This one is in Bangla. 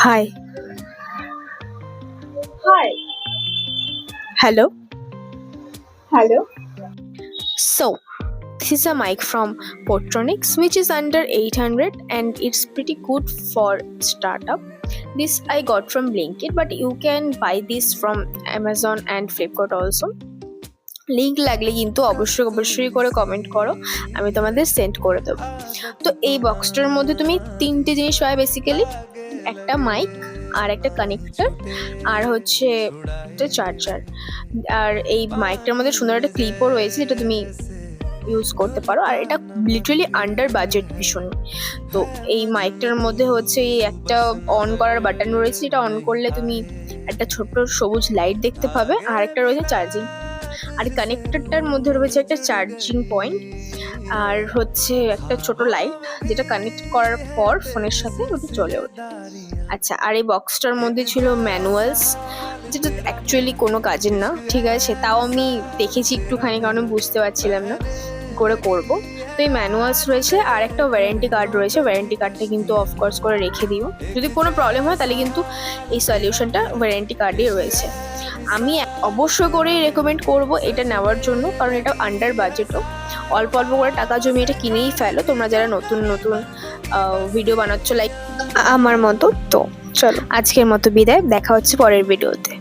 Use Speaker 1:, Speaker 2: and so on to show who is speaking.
Speaker 1: Hi.
Speaker 2: Hi.
Speaker 1: Hello.
Speaker 2: Hello.
Speaker 1: So, this is a mic from Portronics which is under 800 and it's pretty good for startup. This I got from Blinkit, but you can buy this from Amazon and Flipkart also. Link লাগলে কিন্তু অবশ্যই করে কমেন্ট করো, আমি তোমাদের সেন্ড করে দেবো। তো এই বক্সটার মধ্যে তুমি তিনটে জিনিস পাবে বেসিক্যালি, একটা মাইক আর একটা কানেক্টর আর হচ্ছে একটা চার্জার। আর এই মাইকটার মধ্যে সুন্দর একটা ক্লিপও রয়েছে যেটা তুমি ইউজ করতে পারো, আর এটা লিটারালি আন্ডার বাজেট ভীষণ। তো এই মাইকটার মধ্যে হচ্ছে এই একটা অন করার বাটন রয়েছে, যেটা অন করলে তুমি একটা ছোট্ট সবুজ লাইট দেখতে পাবে, আর একটা রয়েছে চার্জিং, আর কানেক্টরটার মধ্যে রয়েছে একটা চার্জিং পয়েন্ট আর হচ্ছে একটা ছোট লাইট যেটা কানেক্ট করার পর ফোনের সাথে ওটা চলে ওঠে। আচ্ছা, আর এই বক্সটার মধ্যে ছিল ম্যানুয়ালস, যেটা অ্যাকচুয়ালি কোনো কাজের না, ঠিক আছে, তাও আমি দেখেছি একটুখানি কারণ আমি বুঝতে পারছিলাম না কী করে করবো। তো এই ম্যানুয়ালস রয়েছে আর একটা ওয়ারেন্টি কার্ড রয়েছে, ওয়ারেন্টি কার্ডটা কিন্তু অফকোর্স করে রেখে দিও, যদি কোনো প্রবলেম হয় তাহলে কিন্তু এই সলিউশনটা ওয়ারেন্টি কার্ডেই রয়েছে। আমি অবশ্যই করেই রেকমেন্ড করব এটা নেওয়ার জন্য, কারণ এটা আন্ডার বাজেটও। অল্প অল্প করে টাকা জমিয়ে এটা কিনেই ফেলো তোমরা যারা নতুন নতুন ভিডিও বানাচ্ছ লাইক আমার মতো। তো চলো আজকের মতো বিদায়, দেখা হচ্ছে পরের ভিডিওতে।